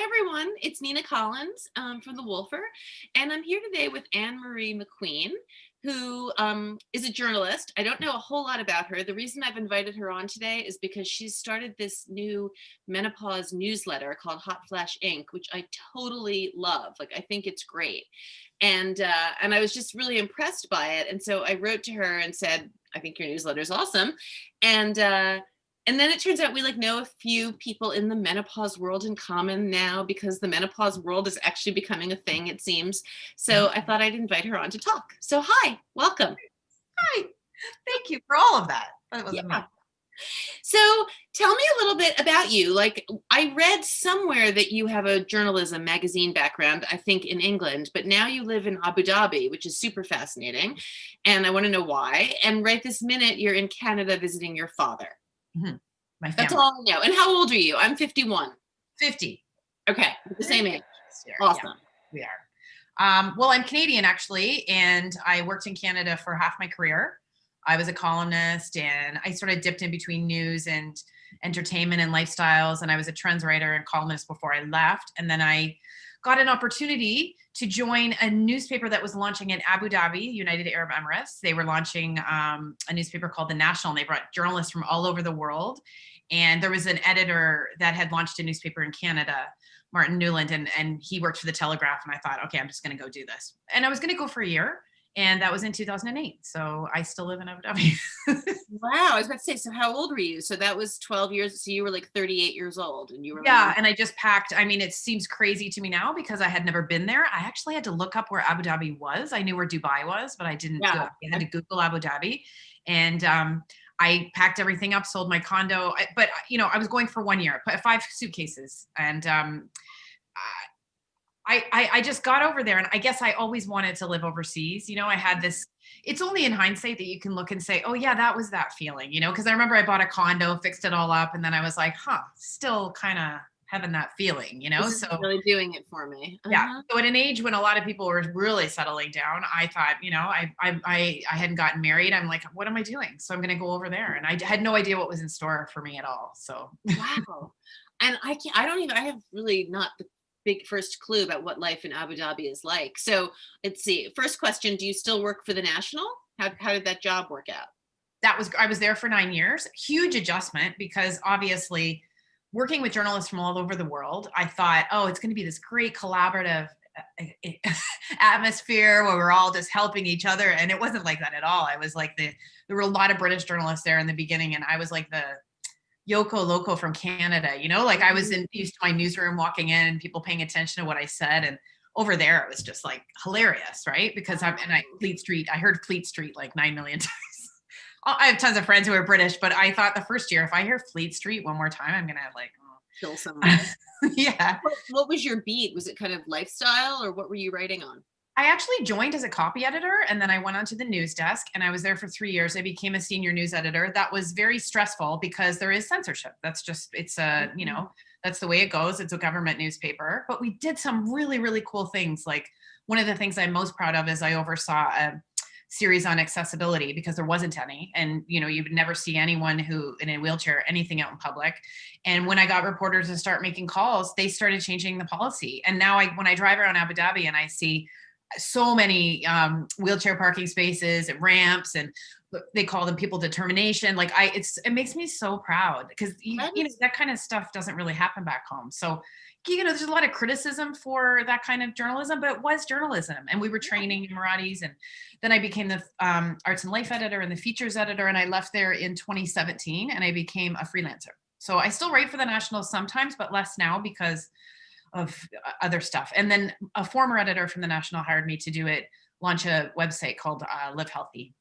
everyone. It's Nina Collins from the Woolfer, and I'm here today with Anne Marie McQueen, who is a journalist. I don't know a whole lot about her. The reason I've invited her on today is because she's started this new menopause newsletter called Hotflash Inc, which I totally love. Like, I think it's great, and I was just really impressed by it. And so I wrote to her and said, I think your newsletter is awesome, and and then it turns out we know a few people in the menopause world in common now, because the menopause world is actually becoming a thing, it seems. So I thought I'd invite her on to talk. So hi, welcome. Hi, thank you for all of that. That was amazing. So tell me a little bit about you. Like, I read somewhere that you have a journalism magazine background, I think in England, but now you live in Abu Dhabi, which is super fascinating. And I want to know why. And right this minute, you're in Canada visiting your father. My family. That's all I know. And how old are you? I'm 51. 50. Okay, the same age. Awesome. Yeah, we are. Well, I'm Canadian actually, and I worked in Canada for half my career. I was a columnist, and I sort of dipped in between news and entertainment and lifestyles, and I was a trends writer and columnist before I left. And then I got an opportunity to join a newspaper that was launching in Abu Dhabi, United Arab Emirates. They were launching a newspaper called The National, and they brought journalists from all over the world. And there was an editor that had launched a newspaper in Canada, Martin Newland, and he worked for the Telegraph. And I thought, okay, I'm just going to go do this. And I was going to go for a year. And that was in 2008. So I still live in Abu Dhabi. Wow. I was about to say, so how old were you? So that was 12 years. So you were like 38 years old, and you were Yeah. And I just packed. I mean, it seems crazy to me now because I had never been there. I actually had to look up where Abu Dhabi was. I knew where Dubai was, but I didn't. Yeah. I had to Google Abu Dhabi. And I packed everything up, sold my condo. But I was going for 1 year, 5 suitcases. And I just got over there, and I guess I always wanted to live overseas. I had this, it's only in hindsight that you can look and say, oh yeah, that was that feeling, because I remember I bought a condo, fixed it all up, and then I was like, still kind of having that feeling, This is really doing it for me. Yeah. So at an age when a lot of people were really settling down, I thought, I hadn't gotten married. I'm like, what am I doing? So I'm going to go over there. And I had no idea what was in store for me at all. So wow. And I have really not the big first clue about what life in Abu Dhabi is like. So let's see. First question, do you still work for the National? How did that job work out? I was there for 9 years. Huge adjustment, because obviously working with journalists from all over the world, I thought, oh, it's going to be this great collaborative atmosphere where we're all just helping each other. And it wasn't like that at all. I was like there were a lot of British journalists there in the beginning, and I was like the Yoko Loco from Canada, like I was used to my newsroom walking in and people paying attention to what I said. And over there, it was just like hilarious, right? Because I heard Fleet Street like 9 million times. I have tons of friends who are British, but I thought the first year, if I hear Fleet Street one more time, I'm going to kill someone. Yeah. What was your beat? Was it kind of lifestyle, or what were you writing on? I actually joined as a copy editor, and then I went onto the news desk, and I was there for 3 years. I became a senior news editor. That was very stressful because there is censorship. That's just, that's the way it goes. It's a government newspaper, but we did some really, really cool things. Like, one of the things I'm most proud of is I oversaw a series on accessibility, because there wasn't any. And, you would never see anyone who in a wheelchair, anything out in public. And when I got reporters to start making calls, they started changing the policy. And now when I drive around Abu Dhabi and I see so many wheelchair parking spaces and ramps, and they call them people determination. Like it makes me so proud, because that kind of stuff doesn't really happen back home. So there's a lot of criticism for that kind of journalism, but it was journalism, and we were training Emiratis. And then I became the arts and life editor and the features editor, and I left there in 2017, and I became a freelancer. So I still write for the National sometimes, but less now because of other stuff. And then a former editor from the National hired me to launch a website called Live Healthy.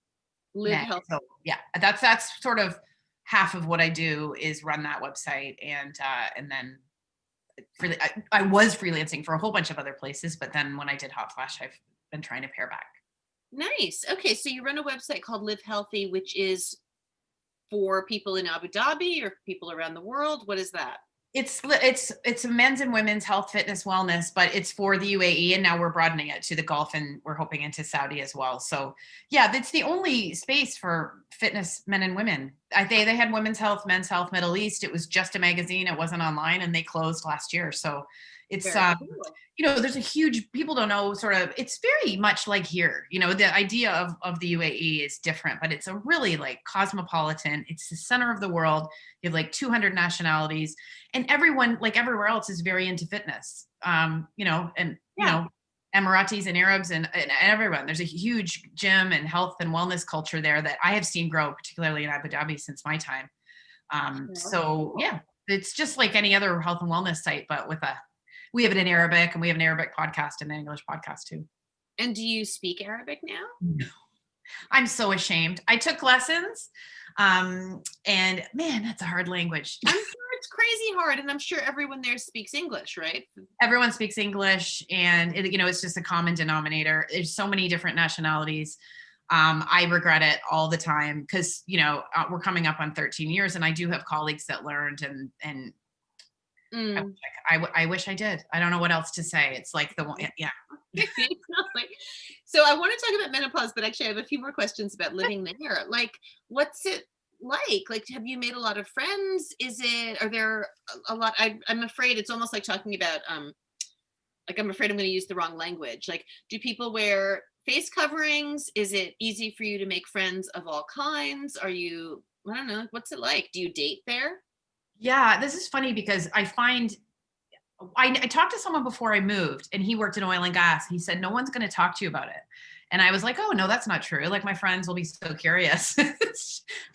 Live Healthy. So, yeah, that's sort of half of what I do, is run that website. And then I was freelancing for a whole bunch of other places, but then when I did Hotflash, I've been trying to pare back. Nice. Okay, so you run a website called Live Healthy, which is for people in Abu Dhabi or people around the world. What is that? It's a men's and women's health, fitness, wellness, but it's for the UAE, and now we're broadening it to the Gulf, and we're hoping into Saudi as well. So yeah, that's the only space for fitness, men and women They had Women's Health, Men's Health, Middle East. It was just a magazine. It wasn't online, and they closed last year. So it's Very cool. there's a huge, people don't know, sort of, it's very much like here. The idea of the UAE is different, but it's a really like cosmopolitan. It's the center of the world. You have like 200 nationalities, and everyone, like everywhere else, is very into fitness. Yeah. Emiratis and Arabs and everyone. There's a huge gym and health and wellness culture there that I have seen grow, particularly in Abu Dhabi since my time. So yeah, it's just like any other health and wellness site, but we have it in Arabic, and we have an Arabic podcast and an English podcast too. And do you speak Arabic now? No. I'm so ashamed. I took lessons, and man, that's a hard language. I'm sure it's crazy hard, and I'm sure everyone there speaks English, right? Everyone speaks English, and it's just a common denominator. There's so many different nationalities. I regret it all the time because we're coming up on 13 years, and I do have colleagues that learned, and I wish I did. I don't know what else to say. It's like the one, yeah. So I want to talk about menopause, but actually I have a few more questions about living there. Like, what's it like? Like, have you made a lot of friends? Are there a lot? I'm afraid it's almost like talking about, like, I'm afraid I'm going to use the wrong language. Like, do people wear face coverings? Is it easy for you to make friends of all kinds? I don't know, what's it like? Do you date there? Yeah, this is funny because I talked to someone before I moved, and he worked in oil and gas. He said, no one's going to talk to you about it. And I was like, oh, no, that's not true. Like, my friends will be so curious.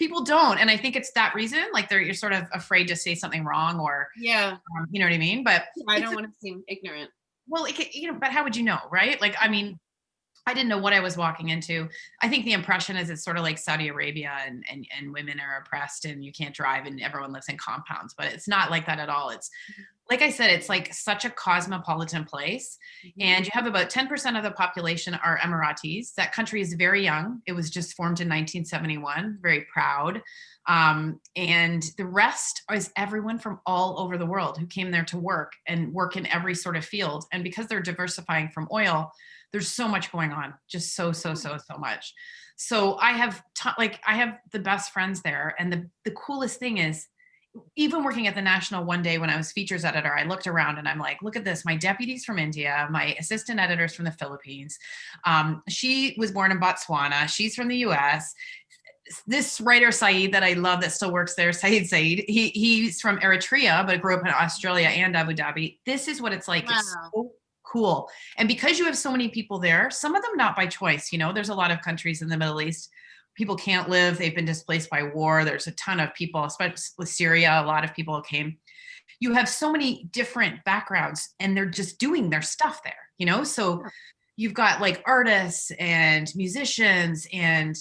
People don't. And I think it's that reason, like you're sort of afraid to say something wrong, or, Yeah. you know what I mean? But I don't want to seem ignorant. Well, but how would you know? Right. Like, I mean, I didn't know what I was walking into. I think the impression is it's sort of like Saudi Arabia, and women are oppressed and you can't drive and everyone lives in compounds, but it's not like that at all. It's like I said, it's like such a cosmopolitan place, and you have about 10% of the population are Emiratis. That country is very young. It was just formed in 1971, very proud. And the rest is everyone from all over the world who came there to work in every sort of field. And because they're diversifying from oil, there's so much going on, just so much. So I have the best friends there. And the coolest thing is, even working at the National one day when I was features editor, I looked around and I'm like, look at this. My deputy's from India. My assistant editor's from the Philippines. She was born in Botswana. She's from the US. This writer, Saeed, that I love, that still works there, Saeed, he's from Eritrea, but grew up in Australia and Abu Dhabi. This is what it's like. Wow. It's so cool. And because you have so many people there, some of them not by choice, there's a lot of countries in the Middle East, people can't live, they've been displaced by war. There's a ton of people, especially with Syria, a lot of people came. You have so many different backgrounds, and they're just doing their stuff there, so you've got like artists and musicians and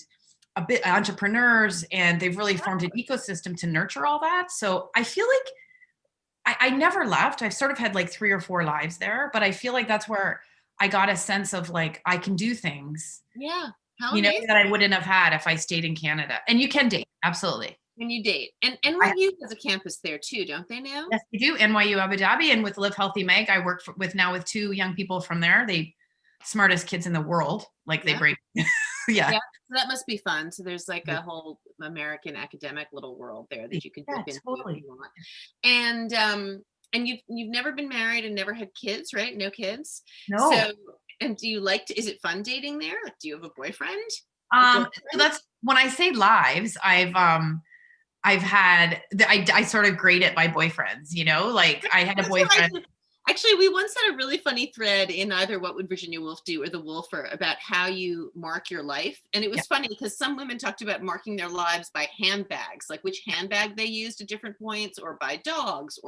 a bit entrepreneurs, and they've really formed an ecosystem to nurture all that. So I feel like I never left. I've sort of had like 3 or 4 lives there, but I feel like that's where I got a sense of like, I can do things. Yeah. That I wouldn't have had if I stayed in Canada. And you can date, absolutely. And you date. And NYU has a campus there too, don't they now? Yes, they do. NYU Abu Dhabi, and with Live Healthy Meg, I work with 2 young people from there. They smartest kids in the world. Like they break. Yeah. So that must be fun. So there's like a whole American academic little world there that you can dip into if you want. And you've never been married and never had kids, right? No kids. No. So, and do you is it fun dating there? Like, do you have a boyfriend? So that's when I say lives, I've had, I sort of grade it by boyfriends, like I had a boyfriend. Actually, we once had a really funny thread in either What Would Virginia Woolf Do or the Woolfer about how you mark your life. And it was funny because some women talked about marking their lives by handbags, like which handbag they used at different points, or by dogs,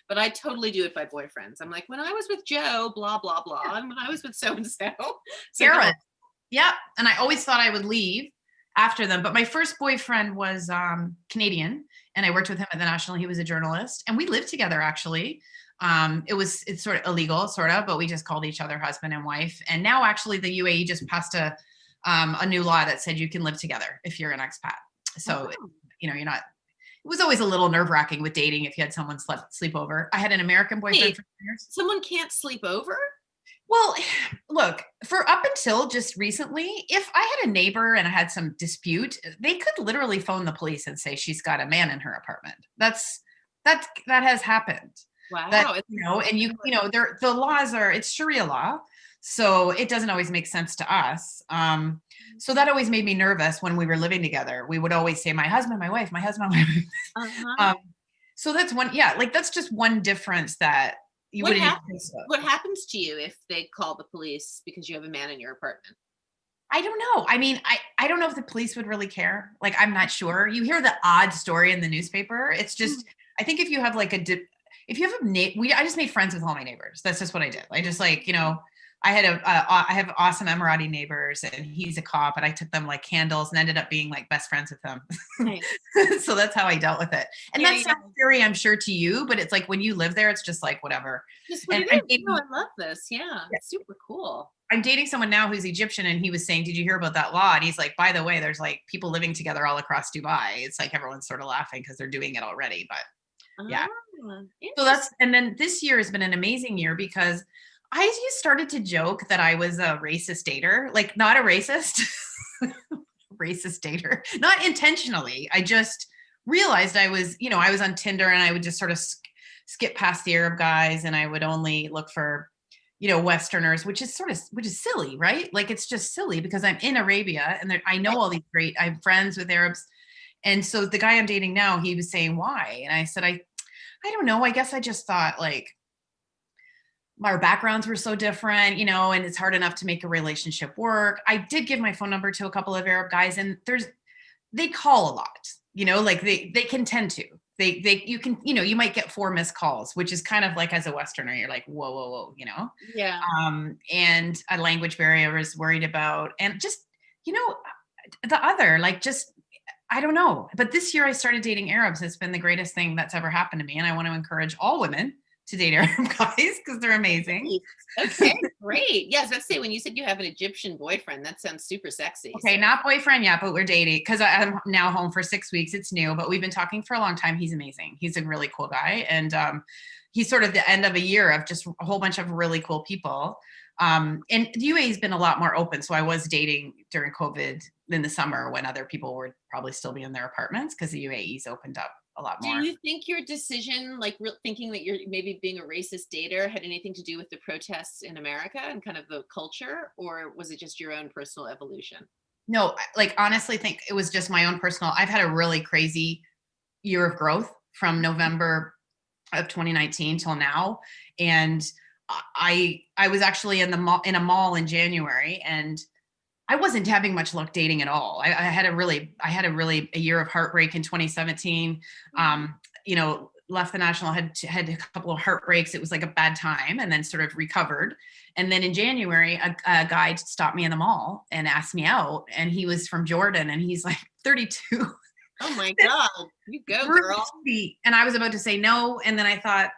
but I totally do it by boyfriends. I'm like, when I was with Joe, blah, blah, blah. And when I was with so-and-so. Garrett. Yeah. And I always thought I would leave after them. But my first boyfriend was Canadian, and I worked with him at the National. He was a journalist, and we lived together actually. It's sort of illegal, but we just called each other husband and wife. And now actually the UAE just passed a new law that said you can live together if you're an expat. So, you're not, it was always a little nerve wracking with dating if you had someone sleep over. I had an American boyfriend for years. Someone can't sleep over? Well, look, for up until just recently, if I had a neighbor and I had some dispute, they could literally phone the police and say she's got a man in her apartment. That has happened. That, Wow. and the laws are, it's Sharia law, so it doesn't always make sense to us. So that always made me nervous when we were living together. We would always say, my husband, my wife, my husband, my wife. Uh-huh. Um, so that's one, yeah, like that's just one difference that you What wouldn't even think happens? of. What happens to you if they call the police because you have a man in your apartment? I don't know. I mean, I don't know if the police would really care. Like, I'm not sure. You hear the odd story in the newspaper. It's Mm. just, I think if you have like if you have I just made friends with all my neighbors. That's just what I did. I just like, I have awesome Emirati neighbors, and he's a cop, and I took them like candles and ended up being like best friends with them. Nice. So that's how I dealt with it. And Yeah, that yeah. sounds scary, I'm sure, to you, but it's like when you live there, it's just like whatever. Just what And it I'm is. No, dating, I love this. Yeah. Super cool. I'm dating someone now who's Egyptian, and he was saying, "Did you hear about that law?" And he's like, "By the way, there's like people living together all across Dubai." It's like everyone's sort of laughing because they're doing it already. But yeah, Ah, so interesting. and then this year has been an amazing year because I just started to joke that I was a racist dater, like not a racist, racist dater, not intentionally. I just realized I was on Tinder, and I would just sort of skip past the Arab guys, and I would only look for, Westerners, which is silly, right? Like it's just silly because I'm in Arabia, and I know all these I'm friends with Arabs. And so the guy I'm dating now, he was saying why. And I said, I don't know. I guess I just thought like our backgrounds were so different, and it's hard enough to make a relationship work. I did give my phone number to a couple of Arab guys, and they call a lot, like they can tend to. You can, you might get 4 missed calls, which is kind of like, as a Westerner, you're like, whoa, whoa, whoa. Yeah. And a language barrier I was worried about. And just, you know, the other, like, just, I don't know. But this year I started dating Arabs. It's been the greatest thing that's ever happened to me. And I want to encourage all women to date Arab guys because they're amazing. Nice. Okay, great. Yes, let's say when you said you have an Egyptian boyfriend, that sounds super sexy. Okay, not boyfriend yet, but we're dating because I'm now home for 6 weeks. It's new, but we've been talking for a long time. He's amazing. He's a really cool guy. And he's sort of the end of a year of just a whole bunch of really cool people. And the UAE has been a lot more open. So I was dating during COVID in the summer when other people would probably still be in their apartments because the UAE's opened up a lot Do more. you think your decision, like thinking that you're maybe being a racist dater, had anything to do with the protests in America and kind of the culture, or was it just your own personal evolution? No, like honestly think it was just my own personal. I've had a really crazy year of growth from November of 2019 till now. And I was actually in a mall in January, and I wasn't having much luck dating at all. I had a year of heartbreak in 2017. Left the national, had a couple of heartbreaks. It was like a bad time, and then sort of recovered. And then in January, a guy stopped me in the mall and asked me out, and he was from Jordan, and he's like 32. Oh my God, you go, Really girl. sweet. And I was about to say no, and then I thought,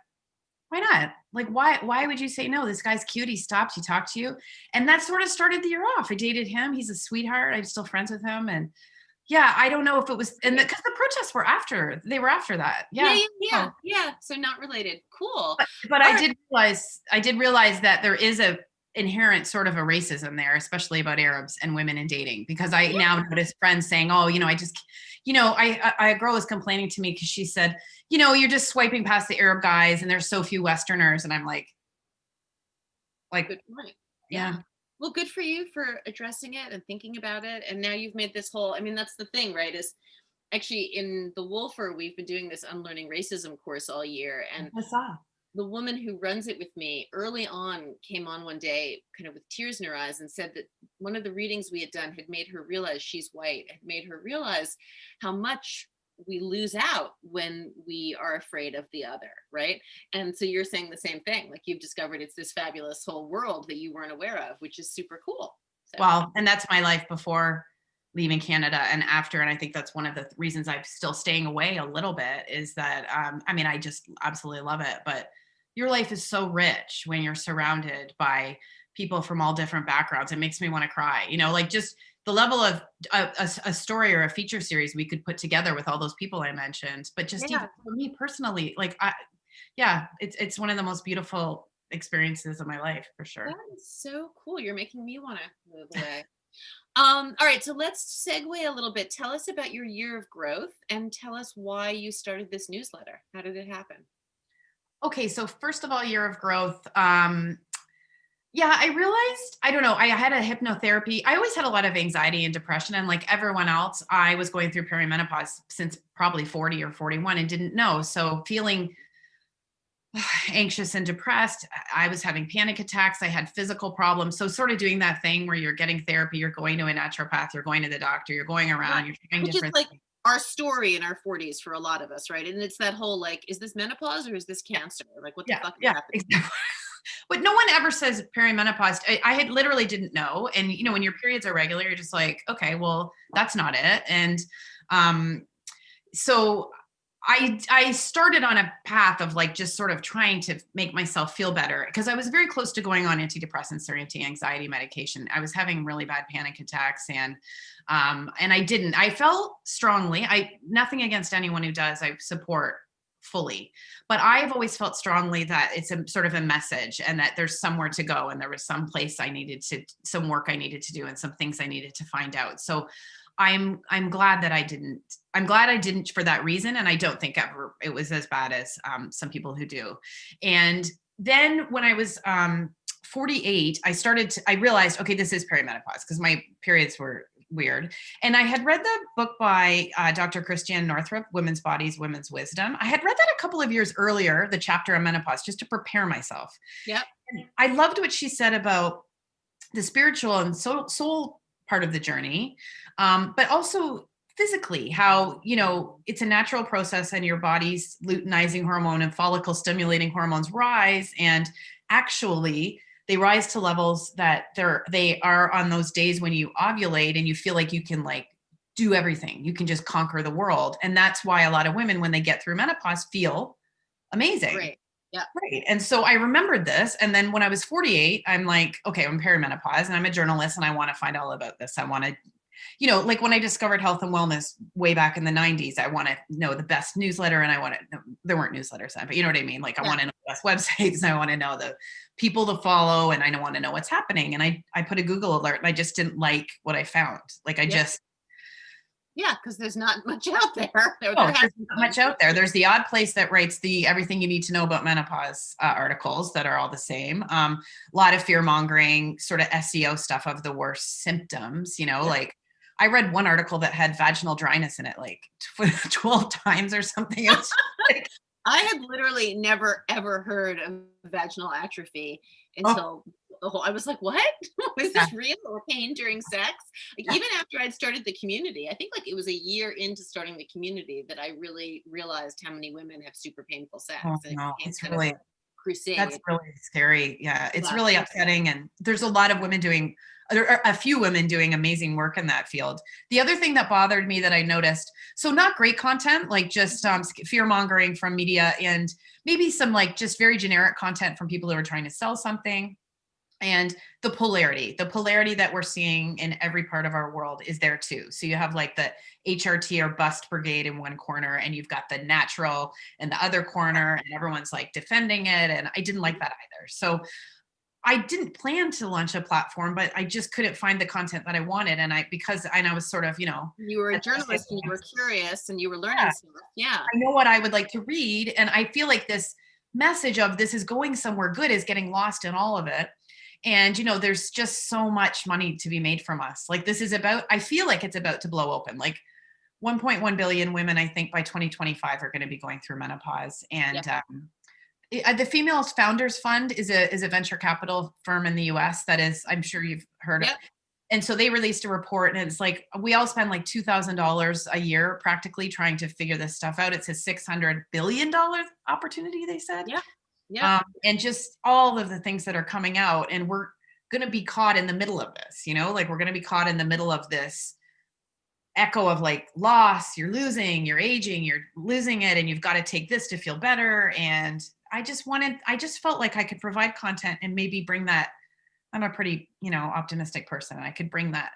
why not? Like, why would you say no? This guy's cute. He stopped. He talked to you. And that sort of started the year off. I dated him. He's a sweetheart. I'm still friends with him. And yeah, I don't know if it was, and because the protests were they were after that. Yeah, Yeah. yeah, yeah, Oh. yeah. So not related. Cool. But All right. I did realize that there is a inherent sort of a racism there, especially about Arabs and women in dating, because I Yeah. now notice friends saying, oh, I just, a girl was complaining to me because she said, you're just swiping past the Arab guys and there's so few Westerners. And I'm like, Good point. Yeah. yeah. Well, good for you for addressing it and thinking about it. And now you've made this whole, I mean, that's the thing, right? Is actually in the Woolfer, we've been doing this unlearning racism course all year. And I saw. the woman who runs it with me early on came on one day kind of with tears in her eyes and said that one of the readings we had done had made her realize she's white, had made her realize how much we lose out when we are afraid of the other, right? And so you're saying the same thing, like you've discovered it's this fabulous whole world that you weren't aware of, which is super cool. So Well, and that's my life before leaving Canada and after. And I think that's one of the reasons I'm still staying away a little bit is that, I just absolutely love it, but your life is so rich when you're surrounded by people from all different backgrounds. It makes me want to cry, like just the level of a story or a feature series we could put together with all those people I mentioned. But just even yeah, for me personally, like, it's one of the most beautiful experiences of my life for That sure. is so cool. You're making me want to move away. All right, so let's segue a little bit. Tell us about your year of growth and tell us why you started this newsletter. How did it happen? Okay, so first of all, year of growth. Yeah, I realized, I don't know, I had a hypnotherapy. I always had a lot of anxiety and depression. And like everyone else, I was going through perimenopause since probably 40 or 41 and didn't know. So feeling anxious and depressed, I was having panic attacks. I had physical problems. So sort of doing that thing where you're getting therapy, you're going to a naturopath, you're going to the doctor, you're going Right. around, you're trying Which is different like things. our story in our 40s for a lot of us, right? And it's that whole like, is this menopause or is this cancer? Like, what the Yeah, fuck is yeah, happening? exactly. But no one ever says perimenopause. I had literally didn't know. And you know, when your periods are regular, you're just like, okay, well, that's not it. And um, so I started on a path of like just sort of trying to make myself feel better because I was very close to going on antidepressants or anti-anxiety medication. I was having really bad panic attacks and I didn't. I felt strongly. I nothing against anyone who does. I support fully, but I've always felt strongly that it's a sort of a message and that there's somewhere to go and there was some place I needed to some work I needed to do and some things I needed to find out. So I'm glad that I didn't. I'm glad I didn't for that reason, and I don't think ever it was as bad as some people who do. And then when I was 48, I realized, okay, this is perimenopause because my periods were weird. And I had read the book by Dr. Christiane Northrup, Women's Bodies, Women's Wisdom. I had read that a couple of years earlier, the chapter on menopause, just to prepare myself. Yep. And I loved what she said about the spiritual and soul part of the journey, but also physically how it's a natural process and your body's luteinizing hormone and follicle stimulating hormones rise, and actually they rise to levels that they are on those days when you ovulate and you feel like you can like do everything, you can just conquer the world. And that's why a lot of women when they get through menopause feel amazing. Great. Yeah. Right. And so I remembered this. And then when I was 48, I'm like, okay, I'm perimenopause and I'm a journalist and I want to find all about this. I want to, like when I discovered health and wellness way back in the 90s, I want to know the best newsletter and I want to, there weren't newsletters then, but you know what I mean? Like I Yeah. want to know the best websites and I want to know the people to follow and I want to know what's happening. And I put a Google alert and I just didn't like what I found. Like I Yeah. just, Yeah, because there's not much out there. There oh, has there's not much out there. There's the odd place that writes the everything you need to know about menopause articles that are all the same. A lot of fear mongering, sort of SEO stuff of the worst symptoms. Yeah. Like I read one article that had vaginal dryness in it, like 12 times or something. It was like, I had literally never ever heard of vaginal atrophy oh, until I was like, "What? Was yeah, this real or pain during sex?" Like yeah. even after I'd started the community, I think like it was a year into starting the community that I really realized how many women have super painful sex, Oh and it no, became it's kind of really a crusade. that's really scary. Yeah, it's Yeah, really upsetting. And there's a lot of women doing, there are a few women doing amazing work in that field. The other thing that bothered me that I noticed, so not great content, like just fear mongering from media and maybe some like just very generic content from people who are trying to sell something. And the polarity that we're seeing in every part of our world is there too. So you have like the HRT or bust brigade in one corner and you've got the natural in the other corner and everyone's like defending it. And I didn't like that either. So I didn't plan to launch a platform, but I just couldn't find the content that I wanted. And I was sort of, you were a at the journalist and you were curious and you were learning yeah, stuff. Yeah, I know what I would like to read. And I feel like this message of this is going somewhere good is getting lost in all of it. And, there's just so much money to be made from us. Like this is about, I feel like it's about to blow open. Like 1.1 billion women, I think by 2025 are going to be going through menopause. yeah, And the Female Founders Fund is a venture capital firm in the US that is, I'm sure you've heard of. yep, And so they released a report and it's like, we all spend like $2,000 a year practically trying to figure this stuff out. It's a $600 billion opportunity, they said. yep, yep. And just all of the things that are coming out. And we're going to be caught in the middle of this, like we're going to be caught in the middle of this echo of like loss, you're aging, you're losing it, and you've got to take this to feel better. And I just felt like I could provide content and maybe bring that. I'm a pretty, optimistic person and I could bring that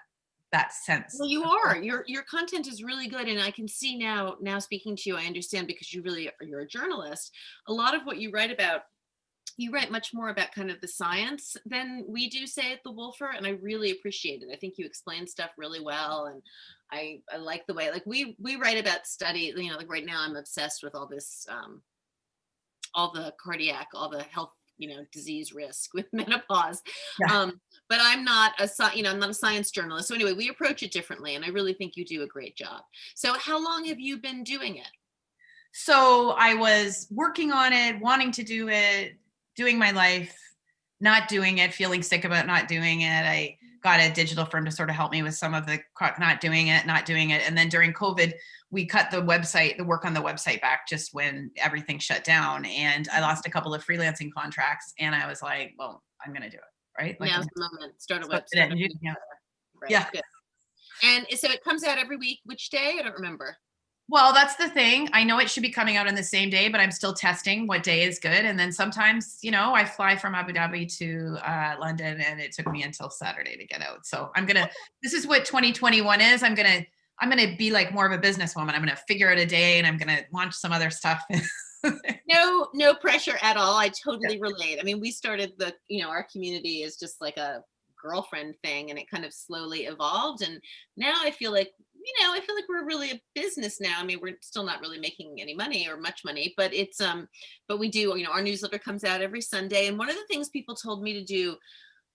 sense. Well, you are. Your content is really good, and I can see now speaking to you, I understand because you're a journalist. A lot of what you write about you write much more about kind of the science than we do say at the Woolfer, and I really appreciate it. I think you explain stuff really well, and I like the way, like, we write about study, you know, like right now I'm obsessed with all this all the cardiac, all the health, you know, disease risk with menopause. Yeah. But I'm not you know, I'm not a science journalist. So anyway, we approach it differently, and I really think you do a great job. So how long have you been doing it? So I was working on it, wanting to do it, doing my life, not doing it, feeling sick about not doing it. I got a digital firm to sort of help me with some of the not doing it, not doing it. And then during COVID, we cut the website, the work on the website back just when everything shut down. And I lost a couple of freelancing contracts. And I was like, well, I'm going to do it. Right. Like, Now's the moment. Start a so I web, did it. start a And yeah. newsletter. Right. Yeah. Good. And so it comes out every week. Which day? I don't remember. Well, that's the thing. I know it should be coming out on the same day, but I'm still testing what day is good. And then sometimes, you know, I fly from Abu Dhabi to London, and it took me until Saturday to get out. So this is what 2021 is. I'm gonna be like more of a businesswoman. I'm gonna figure out a day, and I'm gonna launch some other stuff. No pressure at all. I totally relate. I mean, we started you know, our community is just like a girlfriend thing, and it kind of slowly evolved. And now I feel like, you know, I feel like we're really a business now. I mean, we're still not really making any money or much money, but but we do, you know, our newsletter comes out every Sunday. And one of the things people told me to do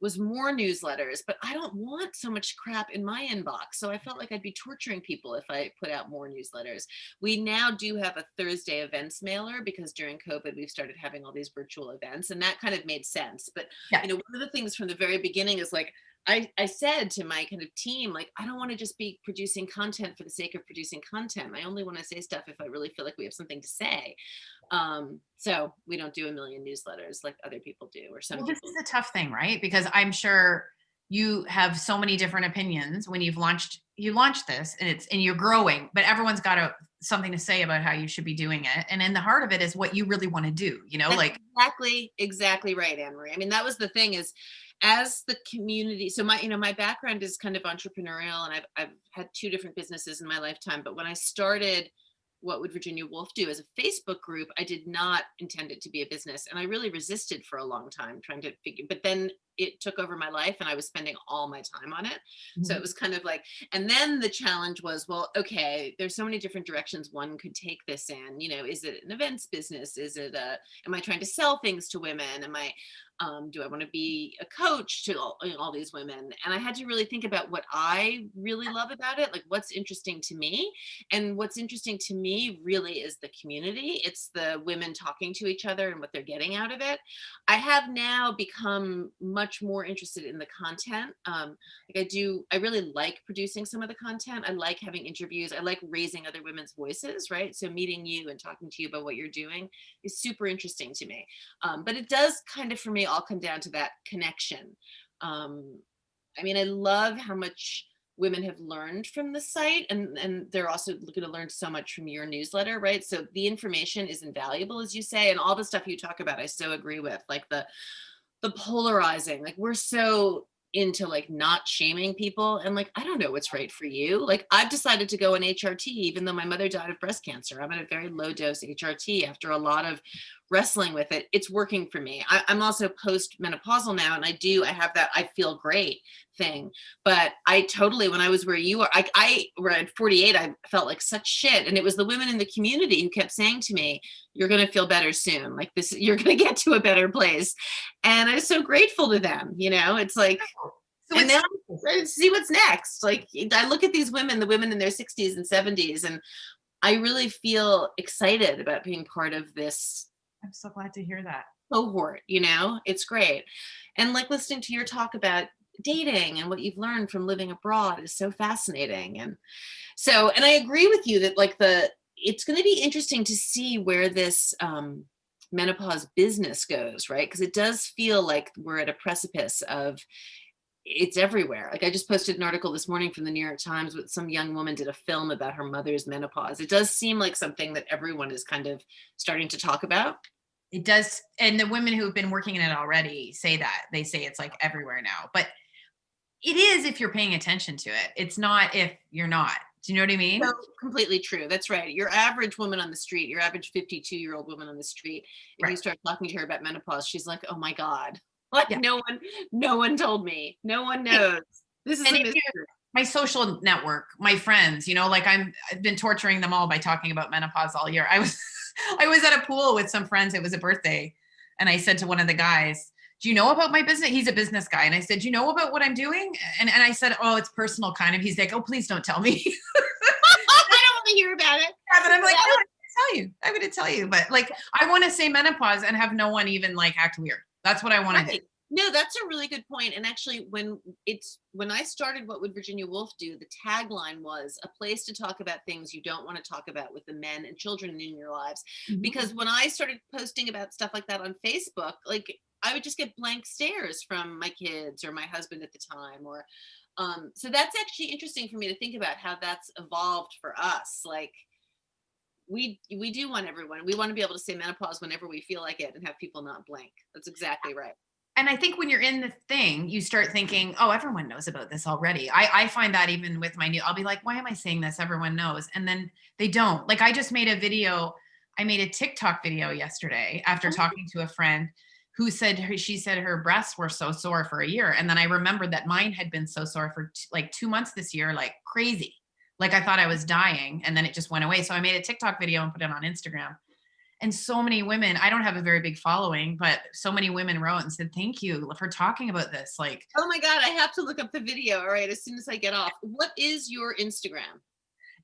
was more newsletters, but I don't want so much crap in my inbox. So I felt like I'd be torturing people if I put out more newsletters. We now do have a Thursday events mailer because during COVID, we've started having all these virtual events, and that kind of made sense. But, Yeah. you know, one of the things from the very beginning is like, I said to my kind of team, like, I don't want to just be producing content for the sake of producing content. I only want to say stuff if I really feel like we have something to say. So we don't do a million newsletters like other people do, or some Well, this people. is a tough thing, right? Because I'm sure you have so many different opinions when you launched this, and you're growing, but everyone's got something to say about how you should be doing it. And in the heart of it is what you really want to do, you know, That's like, exactly right, Anne Marie. I mean, that was the thing is, as the community, so my, you know, my background is kind of entrepreneurial, and I've had two different businesses in my lifetime. But when I started What Would Virginia Woolf Do as a Facebook group, I did not intend it to be a business. And I really resisted for a long time trying to figure, but then it took over my life, and I was spending all my time on it. So it was kind of like, and then the challenge was, well, okay, there's so many different directions one could take this in. You know, is it an events business? Is it am I trying to sell things to women? Do I want to be a coach to all these women? And I had to really think about what I really love about it, like what's interesting to me. And what's interesting to me really is the community. It's the women talking to each other and what they're getting out of it. I have now become much more interested in the content. I really like producing some of the content. I like having interviews. I like raising other women's voices, right? So meeting you and talking to you about what you're doing is super interesting to me. But it does kind of, for me, all come down to that connection. I mean, I love how much women have learned from the site, and they're also going to learn so much from your newsletter, right? So the information is invaluable, as you say, and all the stuff you talk about, I so agree with, like the polarizing, like we're so into like not shaming people, and like, I don't know what's right for you. Like, I've decided to go on HRT even though my mother died of breast cancer. I'm at a very low dose HRT after a lot of wrestling with it. It's working for me. I'm also post-menopausal now, and I have that I feel great thing. But I totally, when I was where you are, I were at 48, I felt like such shit. And it was the women in the community who kept saying to me, you're going to feel better soon. Like this, you're going to get to a better place. And I'm so grateful to them. You know, it's like, so and it's, then I see what's next. Like, I look at these women, the women in their 60s and 70s, and I really feel excited about being part of this I'm so glad to hear that. cohort. You know, it's great. And like listening to your talk about dating and what you've learned from living abroad is so fascinating. And so, and I agree with you that like it's going to be interesting to see where this menopause business goes, right? Because it does feel like we're at a precipice of, it's everywhere. Like, I just posted an article this morning from the New York Times with some young woman did a film about her mother's menopause. It does seem like something that everyone is kind of starting to talk about. It does. And the women who've been working in it already say that. They say it's like everywhere now. But it is if you're paying attention to it. It's not if you're not Do you know what I mean? So completely true. That's right. Your average woman on the street, your average 52-year-old woman on the street, if you Right. start talking to her about menopause, she's like, "Oh my God. Like Yeah. no one told me. No one Right. knows. This is And a if you mystery." my social network, my friends, like I've been torturing them all by talking about menopause all year. I was I was at a pool with some friends. It was a birthday. And I said to one of the guys, "Do you know about my business?" He's a business guy. And I said, "Do you know about what I'm doing?" And I said, "Oh, it's personal kind of." He's like, "Oh, please don't tell me." I don't want to hear about it. Yeah, but I'm like, That "No, I'm gonna tell you. I'm gonna tell you." But like I want to say menopause and have no one even like act weird. That's what I want to do. Right. No, that's a really good point. And actually, when I started What Would Virginia Woolf Do, the tagline was a place to talk about things you don't want to talk about with the men and children in your lives. Mhm. Because when I started posting about stuff like that on Facebook, like I would just get blank stares from my kids or my husband at the time, or so that's actually interesting for me to think about how that's evolved for us. Like we do want everyone. We want to be able to say menopause whenever we feel like it and have people not blink. That's exactly right. And I think when you're in the thing, you start thinking, oh, everyone knows about this already. I find that even with my new, I'll be like, why am I saying this? Everyone knows. And then they don't. Like I just made a video, I made a TikTok video yesterday after talking to a friend who said she said her breasts were so sore for a year. And then I remembered that mine had been so sore for like 2 months this year, like crazy. Like I thought I was dying and then it just went away. So I made a TikTok video and put it on Instagram. And so many women, I don't have a very big following, but so many women wrote and said, thank you for talking about this. Like Oh my God, I have to look up the video. All right, as soon as I get off. What is your Instagram?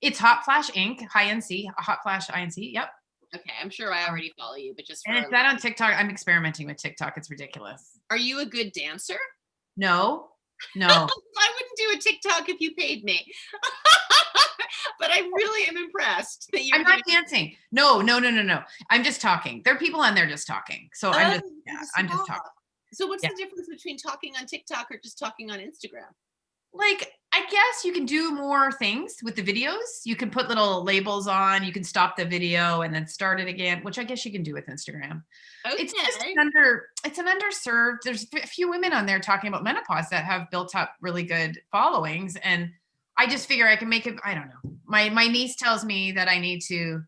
it's Hotflash Inc. Hotflash Inc. Yep. Okay, I'm sure I already follow you, but just for And our it's that listeners. on TikTok. I'm experimenting with TikTok. It's ridiculous. Are you a good dancer? No, no. I wouldn't do a TikTok if you paid me. But I really am impressed that you're I'm not doing. dancing. No, no, no, no, no. I'm just talking. There are people on there just talking. So I'm Oh, just, yeah, you just I'm just talk. talking. So what's Yeah. the difference between talking on TikTok or just talking on Instagram? Like, I guess you can do more things with the videos. You can put little labels on, you can stop the video and then start it again, which I guess you can do with Instagram. It's just Okay. it's an underserved. There's a few women on there talking about menopause that have built up really good followings. And I just figure I can make it, I don't know. My niece tells me that I need to.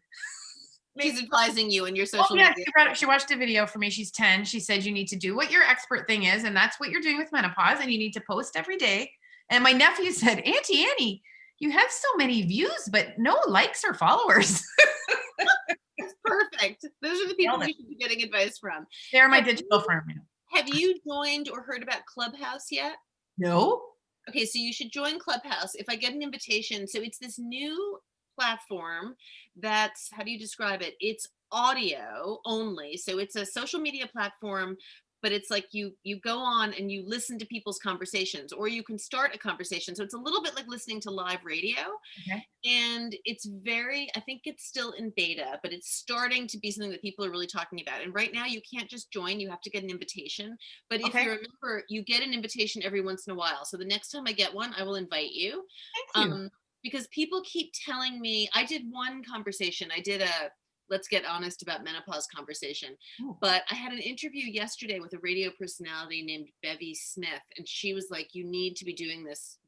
She's advising you in your Oh social yeah, media. she watched a video for me. She's 10. She said you need to do what your expert thing is, and that's what you're doing with menopause, and you need to post every day. And my nephew said, Auntie Annie, you have so many views, but no likes or followers. That's perfect. Those are the people Nailed it. we should be getting advice from. They're my Have digital you firm. have you joined or heard about Clubhouse yet? No. Okay, so you should join Clubhouse. If I get an invitation, so it's this new platform that's, how do you describe it? It's audio only. So it's a social media platform, but it's like you go on and you listen to people's conversations, or you can start a conversation. So it's a little bit like listening to live radio. Okay. And it's very, I think it's still in beta, but it's starting to be something that people are really talking about. And right now you can't just join, you have to get an invitation. But if Okay. you're a member, you get an invitation every once in a while. So the next time I get one, I will invite you. Thank you. Because people keep telling me, I did one conversation, I did a let's get honest about menopause conversation. Oh, But I had an interview yesterday with a radio personality named Bevy Smith, and she was like, you need to be doing this.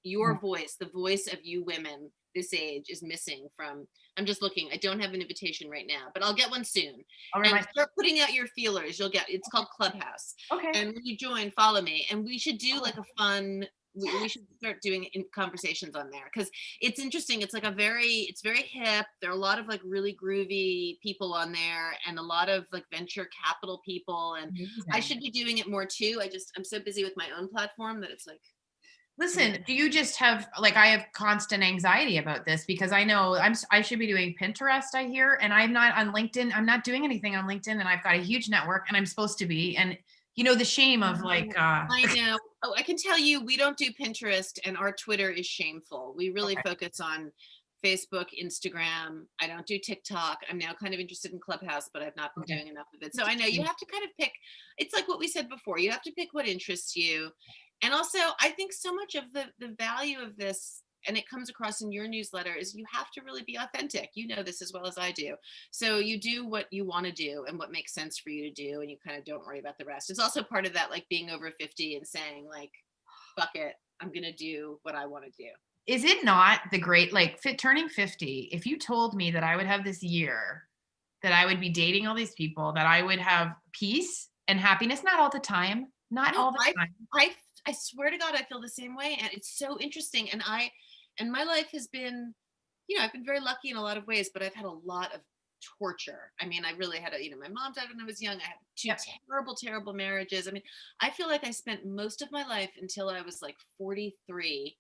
Your oh, voice, the voice of you women this age is missing from. I'm just looking. I don't have an invitation right now, but I'll get one soon. I'll And remind. start putting out your feelers. You'll get, it's called Clubhouse. Okay. And when you join, follow me. And we should do Oh, like a fun, we yes. should start doing conversations on there, because it's interesting. It's like it's very hip. There are a lot of like really groovy people on there, and a lot of like venture capital people. And I Amazing. should be doing it more too. I'm so busy with my own platform that it's like, Listen, do you just have like I have constant anxiety about this because I know I should be doing Pinterest, I hear, and I'm not on LinkedIn. I'm not doing anything on LinkedIn, and I've got a huge network, and I'm supposed to be. And the shame of like I know. Oh, I can tell you, we don't do Pinterest, and our Twitter is shameful. We really okay. focus on Facebook, Instagram. I don't do TikTok. I'm now kind of interested in Clubhouse, but I've not been Okay. doing enough of it. So I know you have to kind of pick. It's like what we said before. You have to pick what interests you. And also, I think so much of the value of this, and it comes across in your newsletter, is you have to really be authentic. You know this as well as I do. So you do what you want to do and what makes sense for you to do, and you kind of don't worry about the rest. It's also part of that, like being over 50 and saying like, fuck it, I'm going to do what I want to do. is it not the great, like, turning 50, if you told me that I would have this year, that I would be dating all these people, that I would have peace and happiness, not all the time, not No, all the time. I swear to God, I feel the same way, and it's so interesting. And my life has been, I've been very lucky in a lot of ways, but I've had a lot of torture. I mean, I really had my mom died when I was young. I had two Yep. terrible, terrible marriages. I mean, I feel like I spent most of my life until I was like 43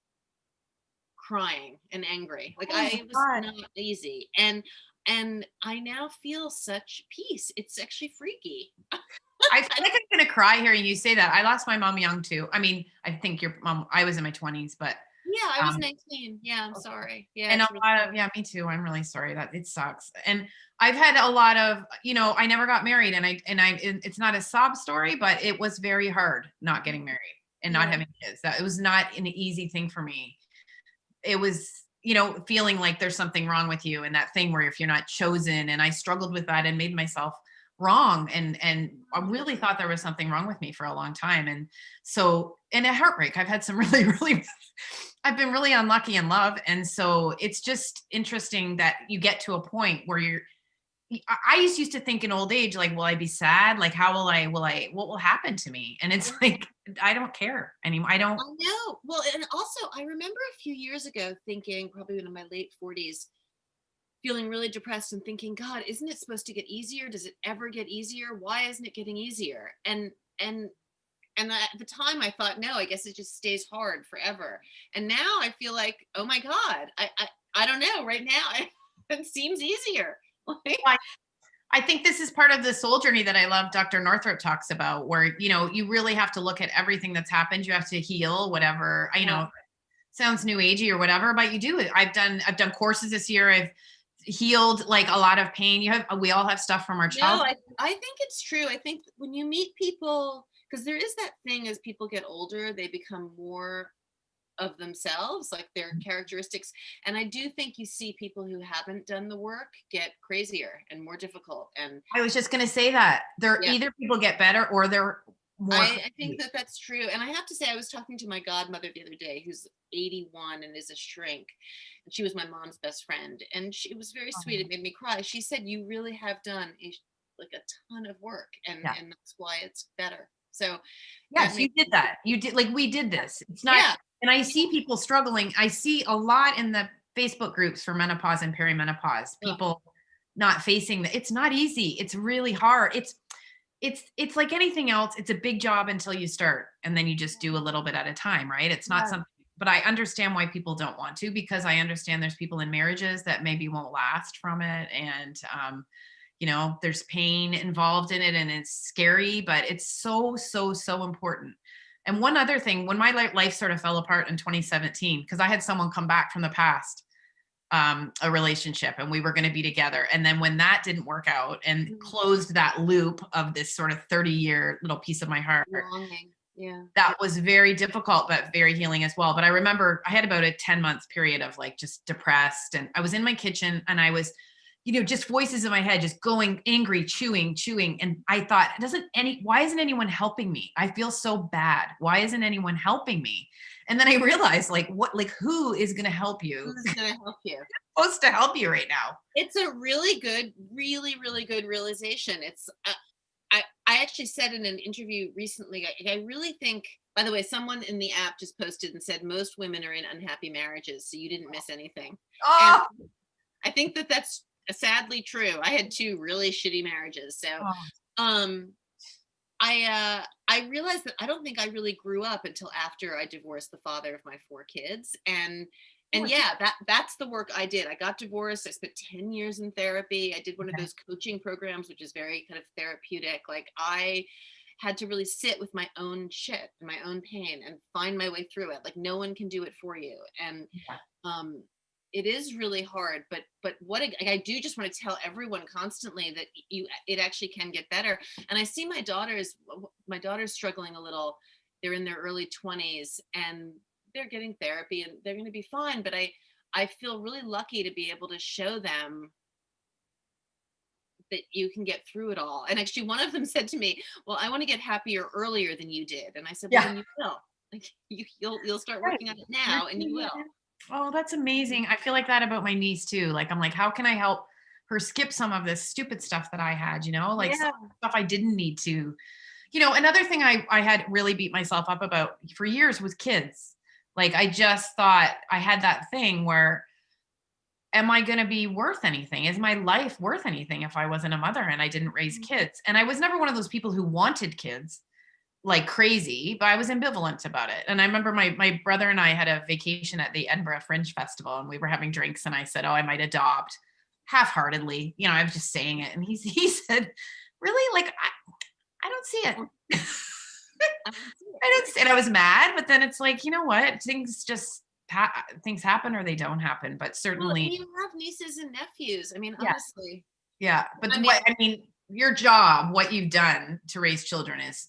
crying and angry. Like Oh my I was God. not easy. And I now feel such peace. It's actually freaky. I feel like I'm gonna cry hearing you say that. I lost my mom young too. I mean, I think your mom, I was in my 20s, but Yeah, I was um 19. Yeah, I'm sorry. Yeah, and a it's really lot of, hard. yeah, me too. I'm really sorry that it sucks. And I've had a lot of, I never got married, it's not a sob story, but it was very hard not getting married and not Yeah. having kids. That it was not an easy thing for me. It was, feeling like there's something wrong with you, and that thing where if you're not chosen, and I struggled with that and made myself wrong, and I really thought there was something wrong with me for a long time. And so, and a heartbreak, I've had some really really I've been really unlucky in love. And so it's just interesting that you get to a point where I used to think in old age, like, will I be sad? Like, how what will happen to me? And it's like, I don't care anymore. I don't. I know. Well, and also I remember a few years ago thinking, probably in my late 40s, feeling really depressed and thinking, God, isn't it supposed to get easier? Does it ever get easier? Why isn't it getting easier? And at the time I thought, no, I guess it just stays hard forever. And now I feel like, oh my God, I don't know. Right now it seems easier. Like, Well, I think this is part of the soul journey that I love Dr. Northrup talks about, where, you really have to look at everything that's happened. You have to heal whatever, yeah. sounds new agey or whatever, but you do it. I've done courses this year. I've healed like a lot of pain. We all have stuff from our No, childhood. I think it's true. I think when you meet people, because there is that thing as people get older, they become more of themselves, like their characteristics. And I do think you see people who haven't done the work get crazier and more difficult. And I was just going to say that they're yeah, either people get better or they're more I think crazy. that that's true. And I have to say, I was talking to my godmother the other day, who's 81 and is a shrink. And she was my mom's best friend. And she, it was very sweet. It Um, made me cry. She said, you really have done like a ton of work. yeah. And that's why it's better. So that Yes, you makes did me, that. You did, like, we did this. It's not, yeah. and I see people struggling. I see a lot in the Facebook groups for menopause and perimenopause, Ugh, people not facing the, it's not easy. It's really hard. It's like anything else. It's a big job until you start, and then you just do a little bit at a time, right? It's not yeah. something, but I understand why people don't want to, because I understand there's people in marriages that maybe won't last from it. And there's pain involved in it, and it's scary, but it's so, so, so important. And one other thing, when my life sort of fell apart in 2017, because I had someone come back from the past, a relationship, and we were going to be together. And then when that didn't work out and Mm, closed that loop of this sort of 30-year little piece of my heart, longing. Yeah. that was very difficult, but very healing as well. But I remember I had about a 10-month period of like just depressed, and I was in my kitchen, and I was, just voices in my head, just going angry, chewing. And I thought, why isn't anyone helping me? I feel so bad. Why isn't anyone helping me? And then I realized, who is going to help you? Who's going to help you? Supposed to help you right now. It's a really good, really, really good realization. It's, I actually said in an interview recently, I really think, by the way, someone in the app just posted and said most women are in unhappy marriages, so you didn't miss anything. And Oh, I think that that's sadly true. I had two really shitty marriages. So, oh, um, I realized that I don't think I really grew up until after I divorced the father of my four kids. And okay. yeah, that's the work I did. I got divorced. I spent 10 years in therapy. I did one of those coaching programs, which is very kind of therapeutic. Like I had to really sit with my own shit and my own pain and find my way through it. Like no one can do it for you. And Yeah. um it is really hard, but I do just want to tell everyone constantly that it actually can get better. And I see my daughter's struggling a little. They're in their early 20s and they're getting therapy and they're going to be fine, but I feel really lucky to be able to show them that you can get through it all. And actually one of them said to me, well, I want to get happier earlier than you did. And I said, well, Yeah. then you will. Like you'll start Right. working on it You're now and you doing it will. now. Oh, that's amazing. I feel like that about my niece too. Like, I'm like, how can I help her skip some of this stupid stuff that I had, like some Yeah. stuff I didn't need to. Another thing I had really beat myself up about for years was kids. Like, I just thought I had that thing where, am I going to be worth anything? Is my life worth anything if I wasn't a mother and I didn't raise kids? And I was never one of those people who wanted kids like crazy, but I was ambivalent about it. And I remember my brother and I had a vacation at the Edinburgh Fringe Festival, and we were having drinks, and I said, "Oh, I might adopt," half-heartedly. I was just saying it, and he said, "Really? Like, I don't see it." I don't see I it. didn't see it. I was mad, but then it's like, you know what? Things happen or they don't happen. But Well, and certainly, you have nieces and nephews. I mean, yeah, honestly, yeah. But I mean, what I mean, your job, what you've done to raise children is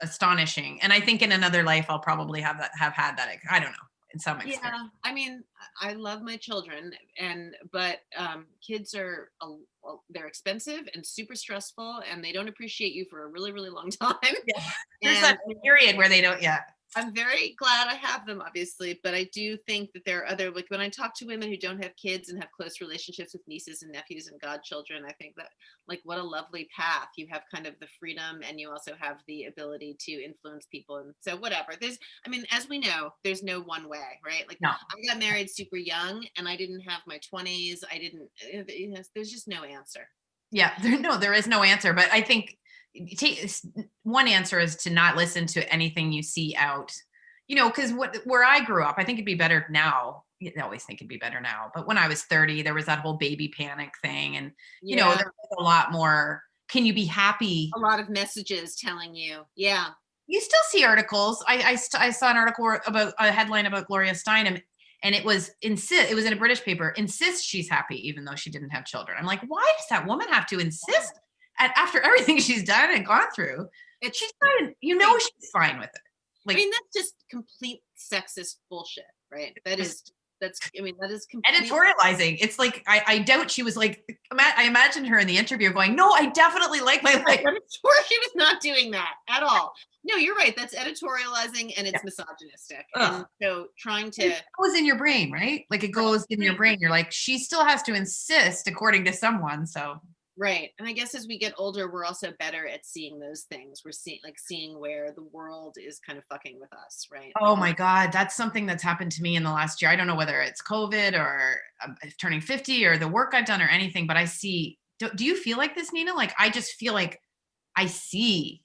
astonishing. And I think in another life, I'll probably have had that. I don't know, in some extent. yeah, I mean, I love my children, but kids are they're expensive and super stressful, and they don't appreciate you for a really, really long time. Yeah. There's And that period where they don't, yeah. I'm very glad I have them, obviously, but I do think that there are other, like when I talk to women who don't have kids and have close relationships with nieces and nephews and godchildren, I think that, like, what a lovely path. You have kind of the freedom, and you also have the ability to influence people. And so, whatever. I mean, as we know, there's no one way, right? Like, No. I got married super young, and I didn't have my 20s. I didn't, there's just no answer. Yeah. There is no answer. But I think one answer is to not listen to anything you see out, because where I grew up, I think it'd be better now. I always think it'd be better now. But when I was 30, there was that whole baby panic thing. And, Yeah. there was a lot more, can you be happy? A lot of messages telling you, yeah. You still see articles. I saw an article about a headline about Gloria Steinem, and it was in a British paper, insists she's happy even though she didn't have children. I'm like, why does that woman have to insist after everything she's done and gone through? It's She's fine. She's fine with it. I Like, mean, that's just complete sexist bullshit, right? I mean, that is complete. editorializing. It's like, I doubt she was like, I imagine her in the interview going, no, I definitely like my life. I'm sure she was not doing that at all. No, you're right. That's editorializing, and it's misogynistic. Ugh. And so trying to, It goes in your brain, right? Like, it goes in your brain. You're like, she still has to insist according to someone. So right. And I guess as we get older, we're also better at seeing those things. We're seeing where the world is kind of fucking with us, right? oh my God, that's something that's happened to me in the last year. I don't know whether it's COVID or turning 50 or the work I've done or anything, but do you feel like this, Nina? Like, I just feel like I see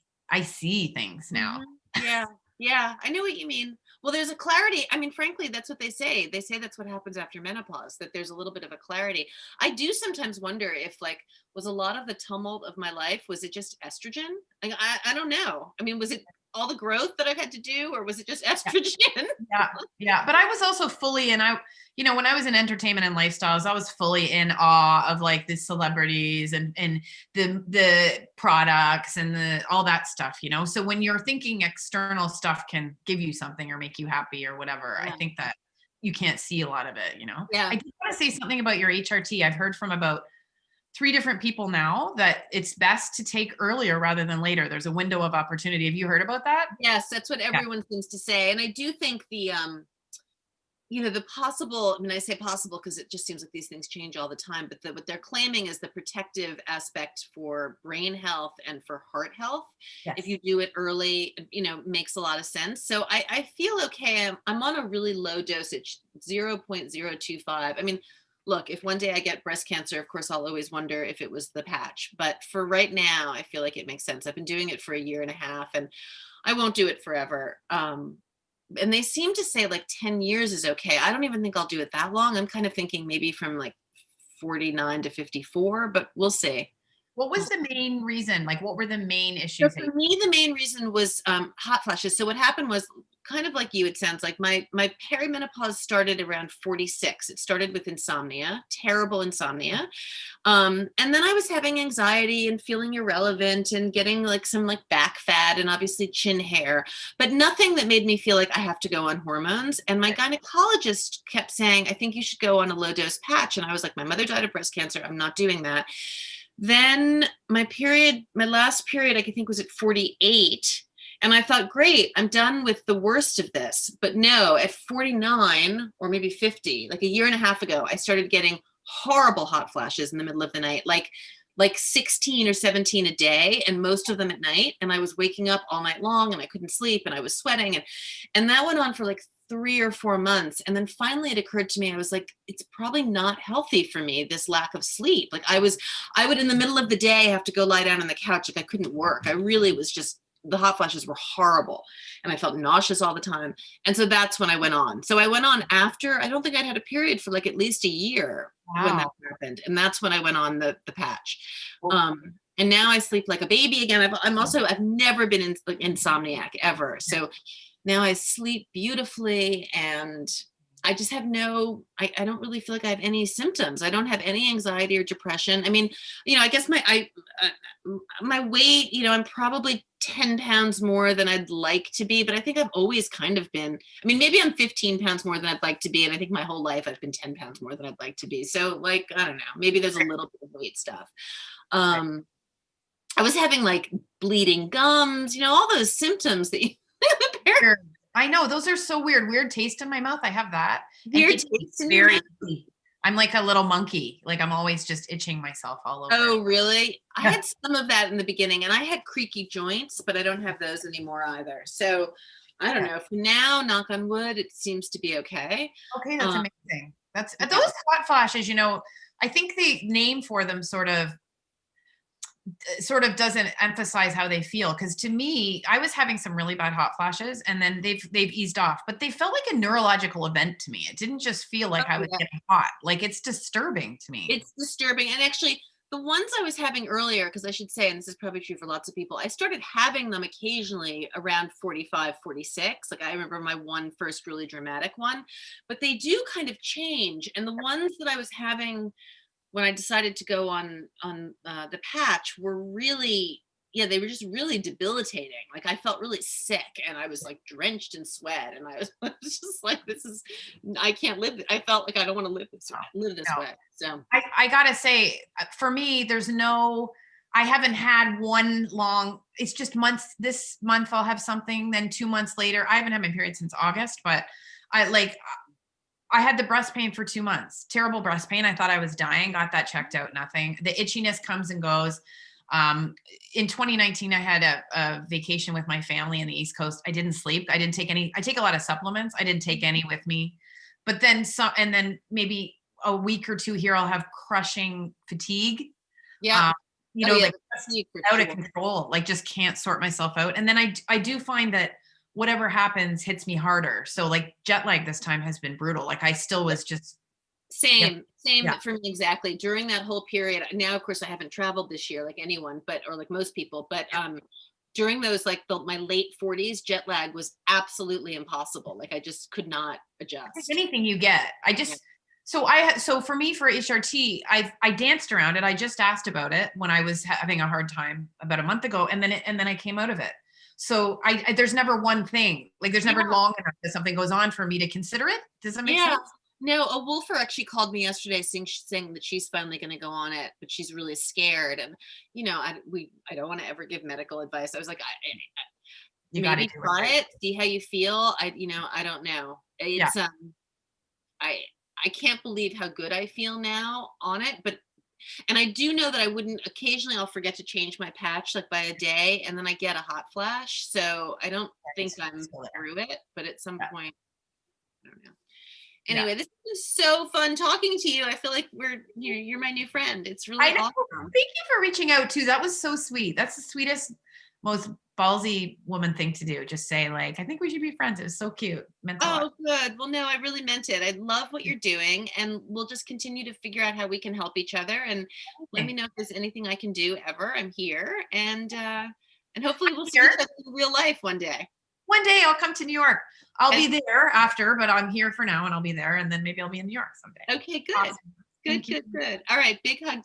things now. Mhm. Yeah. Yeah. I know what you mean. Well, there's a clarity. I mean, frankly, that's what they say. They say that's what happens after menopause, that there's a little bit of a clarity. I do sometimes wonder if, like, was a lot of the tumult of my life, was it just estrogen? Like, I don't know. I mean, was it all the growth that I've had to do, or was it just estrogen? Yeah. Yeah. But I was also fully in, when I was in entertainment and lifestyles, I was fully in awe of like the celebrities and the products and all that stuff. So when you're thinking external stuff can give you something or make you happy or whatever, I Yeah. think that you can't see a lot of it. Yeah. I do want to say something about your HRT. I've heard from about 3 different people now that it's best to take earlier rather than later. There's a window of opportunity. Have you heard about that? Yes, that's what Yeah. everyone seems to say. And I do think the possible, I mean, I say possible because it just seems like these things change all the time, but what they're claiming is the protective aspect for brain health and for heart health. Yes. If you do it early, makes a lot of sense. So I feel okay. I'm on a really low dosage, 0.025. I mean, look, if one day I get breast cancer, of course, I'll always wonder if it was the patch. But for right now, I feel like it makes sense. I've been doing it for a year and a half, and I won't do it forever. And they seem to say like 10 years is okay. I don't even think I'll do it that long. I'm kind of thinking maybe from like 49 to 54, but we'll see. What was the main reason? Like, what were the main So issues? for me, the main reason was hot flashes. So what happened was kind of like you, it sounds like my perimenopause started around 46. It started with insomnia, terrible insomnia. And then I was having anxiety and feeling irrelevant and getting like some like back fat and obviously chin hair, but nothing that made me feel like I have to go on hormones. And my gynecologist kept saying, I think you should go on a low dose patch. And I was like, my mother died of breast cancer. I'm not doing that. Then my last period, I think was at 48. And I thought, great, I'm done with the worst of this. But no, at 49 or maybe 50, like a year and a half ago, I started getting horrible hot flashes in the middle of the night, like 16 or 17 a day, and most of them at night. And I was waking up all night long and I couldn't sleep and I was sweating. And that went on for like 3 or 4 months. And then finally it occurred to me, I was like, it's probably not healthy for me, this lack of sleep. Like I would in the middle of the day have to go lie down on the couch. Like I couldn't work. I really was just, the hot flashes were horrible and I felt nauseous all the time. And so that's when I went on. So I went on after, I don't think I'd had a period for like at least a year when that Wow. happened. And that's when I went on the patch. And now I sleep like a baby again. I've never been in like insomniac ever. So now I sleep beautifully and I just have I don't really feel like I have any symptoms. I don't have any anxiety or depression. I mean, I guess my weight, I'm probably 10 pounds more than I'd like to be, but I think I've always kind of been, I mean, maybe I'm 15 pounds more than I'd like to be. And I think my whole life I've been 10 pounds more than I'd like to be. So like, I don't know, maybe there's a little bit of weight stuff. Um, I was having like bleeding gums, all those symptoms that you Weird. I know those are so weird. Weird taste in my mouth. I have that. And weird it taste in your very mouth. I'm like a little monkey. Like I'm always just itching myself all over. Oh, really? I Yeah. had some of that in the beginning and I had creaky joints, but I don't have those anymore either. So I don't Yeah. know. For now, knock on wood, it seems to be okay. Okay, that's Um, amazing. That's yeah. those hot flashes, I think the name for them sort of doesn't emphasize how they feel, because to me I was having some really bad hot flashes and then they've eased off, but they felt like a neurological event to me. It didn't just feel like I Oh, was yeah. getting hot. Like it's disturbing to me. It's disturbing. And actually, the ones I was having earlier, because I should say, and this is probably true for lots of people, I started having them occasionally around 45, 46. Like I remember my one first really dramatic one, but they do kind of change. And the ones that I was having when I decided to go on the patch were really, yeah, they were just really debilitating. Like I felt really sick and I was like drenched in sweat and I was just like, I can't live. I felt like I don't want to live this No. way. So I gotta say, for me, I haven't had one long, it's just months. This month I'll have something, then 2 months later, I haven't had my period since August, but I had the breast pain for 2 months, terrible breast pain. I thought I was dying, got that checked out, nothing. The itchiness comes and goes. In 2019, I had a vacation with my family in the East Coast. I didn't sleep. I didn't take any, I take a lot of supplements. I didn't take any with me, but then some, and then maybe a week or two here, I'll have crushing fatigue. yeah. Um, Oh yeah, like the just fatigue for out of sure. control, like just can't sort myself out. And then I do find that whatever happens hits me harder. So like jet lag this time has been brutal. Like I still was just, yeah, Same yeah. for me exactly. During that whole period, now of course I haven't traveled this year like anyone, or like most people, but during those like my late 40s, jet lag was absolutely impossible. Like I just could not adjust. Anything you get. Yeah. So for me, for HRT, I danced around it. I just asked about it when I was having a hard time about a month ago, and then I came out of it. So there's never one thing. Like there's never Yeah. long enough that something goes on for me to consider it. Does that make Yeah. sense? No, a Woolfer actually called me yesterday saying that she's finally going to go on it, but she's really scared. And, I don't want to ever give medical advice. I was like, You got to maybe do it try right. it, see how you feel. I don't know. Yeah. It's, I, I can't believe how good I feel now on it, and I do know that occasionally I'll forget to change my patch like by a day and then I get a hot flash. So I don't think I'm Still there. through it, but at some Yeah. point, I don't know. Yeah. Anyway, this is so fun talking to you. I feel like you're my new friend. It's I really know. awesome. Thank you for reaching out too. That was so sweet. That's the sweetest, most ballsy woman thing to do. Just say like, I think we should be friends. It was so cute. Meant a lot. Oh, good. Well, no, I really meant it. I love what you're doing, and we'll just continue to figure out how we can help each other. And let me Thanks. know if there's anything I can do ever. I'm here, and hopefully we'll see Here. each other in real life one day. One day I'll come to New York. I'll And- be there after, but I'm here for now and I'll be there. And then maybe I'll be in New York someday. Okay, good. Awesome. Good, Thank you. good, good. All right, big hug.